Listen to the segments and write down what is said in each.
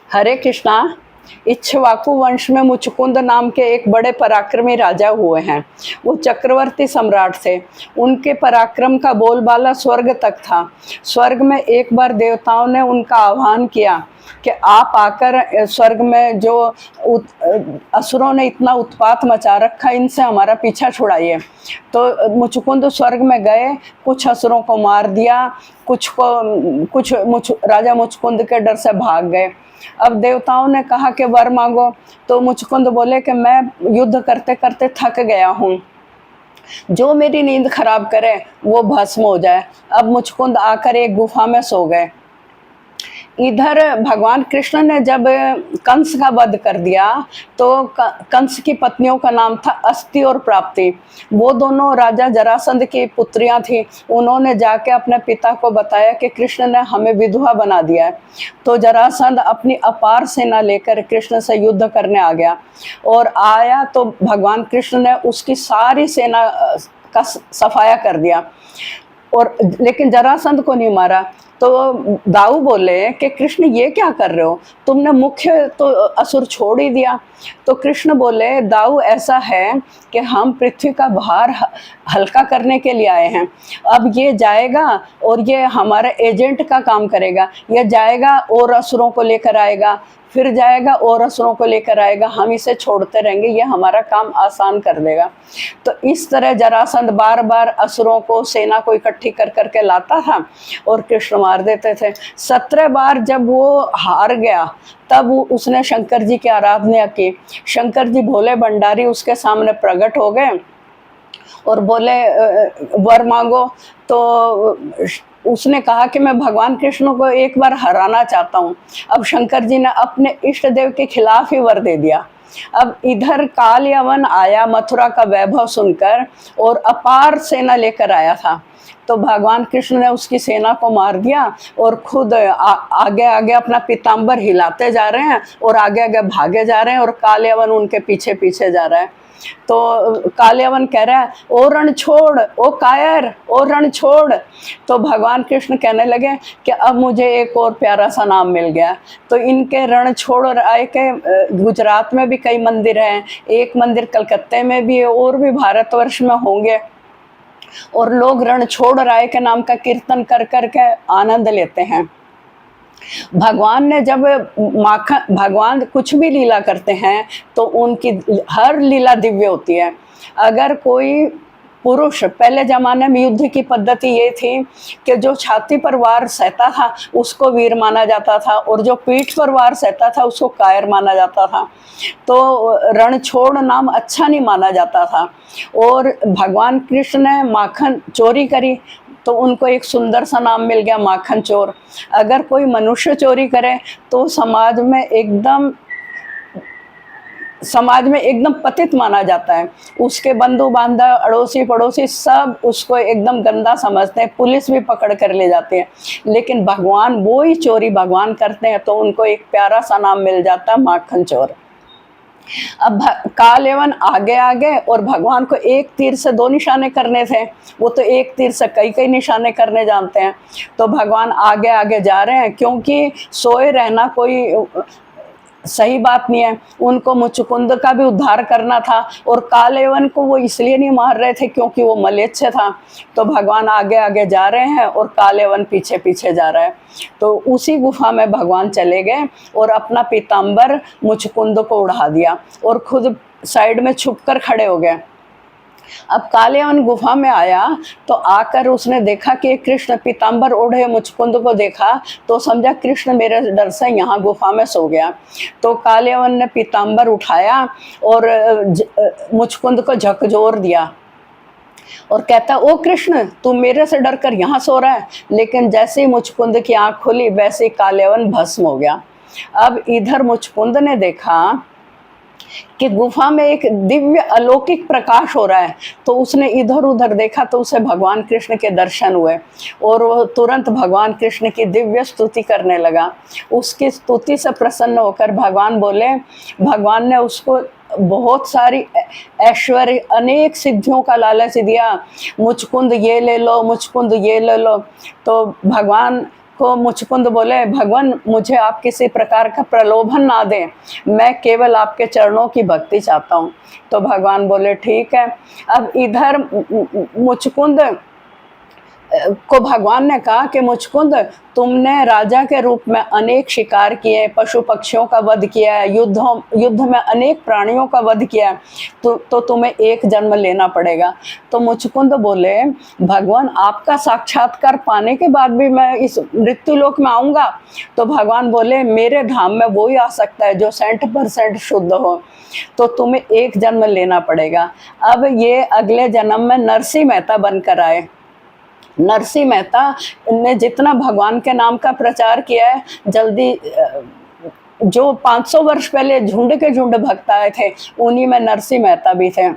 हरे कृष्णा। इक्ष्वाकु वंश में मुचकुंद नाम के एक बड़े पराक्रमी राजा हुए हैं। वो चक्रवर्ती सम्राट थे। उनके पराक्रम का बोलबाला स्वर्ग तक था। स्वर्ग में एक बार देवताओं ने उनका आह्वान किया कि आप आकर स्वर्ग में जो असुरों ने इतना उत्पात मचा रखा, इनसे हमारा पीछा छुड़ाइए। तो मुचकुंद स्वर्ग में गए, कुछ असुरों को मार दिया, कुछ राजा मुचकुंद के डर से भाग गए। अब देवताओं ने कहा कि वर मांगो, तो मुचकुंद बोले कि मैं युद्ध करते करते थक गया हूँ, जो मेरी नींद खराब करे वो भस्म हो जाए। अब मुचकुंद आकर एक गुफा में सो गए। इधर भगवान कृष्ण ने जब कंस का वध कर दिया तो कंस की पत्नियों का नाम था अस्ति और प्राप्ति। वो दोनों राजा जरासंध की पुत्रियां थी। उन्होंने जाके अपने पिता को बताया कि कृष्ण ने हमें विधवा बना दिया है। तो जरासंध अपनी अपार सेना लेकर कृष्ण से युद्ध करने आ गया और आया तो भगवान कृष्ण ने उसकी सारी सेना का सफाया कर दिया, और लेकिन जरासंध को नहीं मारा। तो दाऊ बोले कि कृष्ण ये क्या कर रहे हो, तुमने मुख्य तो असुर छोड़ ही दिया। तो कृष्ण बोले, दाऊ ऐसा है कि हम पृथ्वी का भार हल्का करने के लिए आए हैं। अब ये जाएगा और ये हमारे एजेंट का काम करेगा। ये जाएगा और असुरों को लेकर आएगा, फिर जाएगा और असुरों को लेकर आएगा, हम इसे छोड़ते रहेंगे, ये हमारा काम आसान कर देगा। तो इस तरह जरासंध बार बार असुरों को, सेना को इकट्ठी कर करके लाता था और कृष्ण मार देते थे। 17 बार जब वो हार गया तब उसने शंकर जी की आराधना की। शंकर जी भोले भंडारी उसके सामने प्रकट हो गए और बोले वर मांगो। तो उसने कहा कि मैं भगवान कृष्ण को एक बार हराना चाहता हूँ। अब शंकर जी ने अपने इष्ट देव के खिलाफ ही वर दे दिया। अब इधर काल यवन आया मथुरा का वैभव सुनकर और अपार सेना लेकर आया था। तो भगवान कृष्ण ने उसकी सेना को मार दिया और खुद आगे आगे अपना पीताम्बर हिलाते जा रहे हैं और आगे आगे भागे जा रहे हैं और काल यवन उनके पीछे पीछे जा रहा है। तो काल्यावन कह रहा है, ओ रण छोड़, ओ कायर, ओ रण छोड़। तो भगवान कृष्ण कहने लगे कि अब मुझे एक और प्यारा सा नाम मिल गया। तो इनके रण छोड़ राय के गुजरात में भी कई मंदिर हैं, एक मंदिर कलकत्ते में भी है, और भी भारतवर्ष में होंगे। और लोग रण छोड़ राय के नाम का कीर्तन कर कर के आनंद लेते हैं। भगवान ने जब भगवान कुछ भी लीला करते हैं तो उनकी हर लीला दिव्य होती है। अगर कोई पुरुष, पहले जमाने में युद्ध की पद्धति ये थी कि जो छाती पर वार सहता था उसको वीर माना जाता था और जो पीठ पर वार सहता था उसको कायर माना जाता था। तो रणछोड़ नाम अच्छा नहीं माना जाता था। और भगवान कृष्ण ने माखन चोरी करी तो उनको एक सुंदर सा नाम मिल गया, माखन चोर। अगर कोई मनुष्य चोरी करे तो समाज में एकदम पतित माना जाता है। उसके बंधु बांधव, अड़ोसी पड़ोसी सब उसको एकदम गंदा समझते हैं, पुलिस भी पकड़ कर ले जाती है। लेकिन भगवान वो ही चोरी भगवान करते हैं तो उनको एक प्यारा सा नाम मिल जाता है, माखन चोर। अब काल एवं आगे आगे और भगवान को एक तीर से 2 निशाने करने थे, वो तो एक तीर से कई कई निशाने करने जानते हैं। तो भगवान आगे आगे जा रहे हैं क्योंकि सोए रहना कोई सही बात नहीं है। उनको मुचकुंद का भी उद्धार करना था और कालेवन को वो इसलिए नहीं मार रहे थे क्योंकि वो मलेच्छ था। तो भगवान आगे आगे जा रहे हैं और कालेवन पीछे पीछे जा रहा है। तो उसी गुफा में भगवान चले गए और अपना पीताम्बर मुचकुंद को उड़ा दिया और खुद साइड में छुपकर खड़े हो गए। अब कालेवन गुफा में आया तो आकर उसने देखा कि कृष्ण पीताम्बर ओढ़े मुचकुंद को देखा तो समझा कृष्ण मेरे डर से यहाँ गुफा में सो गया। तो कालेवन ने पीताम्बर उठाया और मुचकुंद को झकझोर दिया और कहता, ओ कृष्ण तू मेरे से डर कर यहाँ सो रहा है। लेकिन जैसे ही मुचकुंद की आंख खुली वैसे ही कालेवन भस्म हो गया। अब इधर मुचकुंद ने देखा कि गुफा में एक दिव्य अलौकिक प्रकाश हो रहा है। तो उसने इधर उधर देखा तो उसे भगवान कृष्ण के दर्शन हुए और वो तुरंत भगवान कृष्ण की दिव्य स्तुति करने लगा। उसकी स्तुति से प्रसन्न होकर भगवान बोले, भगवान ने उसको बहुत सारी ऐश्वर्य, अनेक सिद्धियों का लालच दिया। मुचकुंद ये ले लो, मुचकुंद ये ले लो। तो भगवान तो मुचकुंद बोले, भगवान मुझे आप किसी प्रकार का प्रलोभन ना दें, मैं केवल आपके चरणों की भक्ति चाहता हूँ। तो भगवान बोले ठीक है। अब इधर मुचकुंद को भगवान ने कहा कि मुचकुंद, तुमने राजा के रूप में अनेक शिकार किए, पशु पक्षियों का वध किया है, युद्ध में अनेक प्राणियों का वध किया है, तो तुम्हें एक जन्म लेना पड़ेगा। तो मुचकुंद बोले, भगवान आपका साक्षात्कार पाने के बाद भी मैं इस मृत्यु लोक में आऊँगा? तो भगवान बोले, मेरे धाम में वही आ सकता है जो 100% शुद्ध हो, तो तुम्हें एक जन्म लेना पड़ेगा। अब ये अगले जन्म में नरसिंह मेहता बनकर आए। नरसिंह मेहता ने जितना भगवान के नाम का प्रचार किया है, जल्दी जो 500 वर्ष पहले झुंड के झुंड भक्त आए थे, उन्हीं में नरसिंह मेहता भी थे।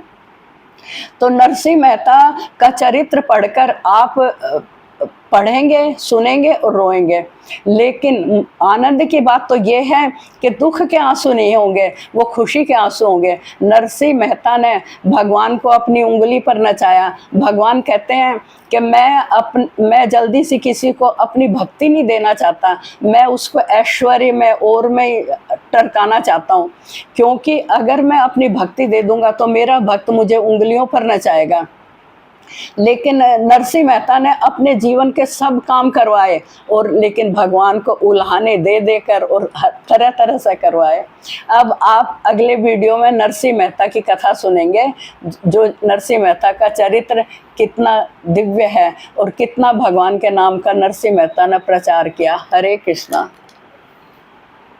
तो नरसिंह मेहता का चरित्र पढ़कर आप पढ़ेंगे, सुनेंगे और रोएंगे, लेकिन आनंद की बात तो ये है कि दुख के आंसू नहीं होंगे, वो खुशी के आंसू होंगे। नरसिंह मेहता ने भगवान को अपनी उंगली पर नचाया। भगवान कहते हैं कि मैं जल्दी से किसी को अपनी भक्ति नहीं देना चाहता, मैं उसको ऐश्वर्य में और मैं टरकाना चाहता हूँ, क्योंकि अगर मैं अपनी भक्ति दे दूंगा तो मेरा भक्त मुझे उंगलियों पर नचाएगा। लेकिन नरसिंह मेहता ने अपने जीवन के सब काम करवाए, और लेकिन भगवान को उल्हाने दे देकर और तरह तरह से करवाए। अब आप अगले वीडियो में नरसिंह मेहता की कथा सुनेंगे, जो नरसिंह मेहता का चरित्र कितना दिव्य है और कितना भगवान के नाम का नरसिंह मेहता ने प्रचार किया। हरे कृष्णा।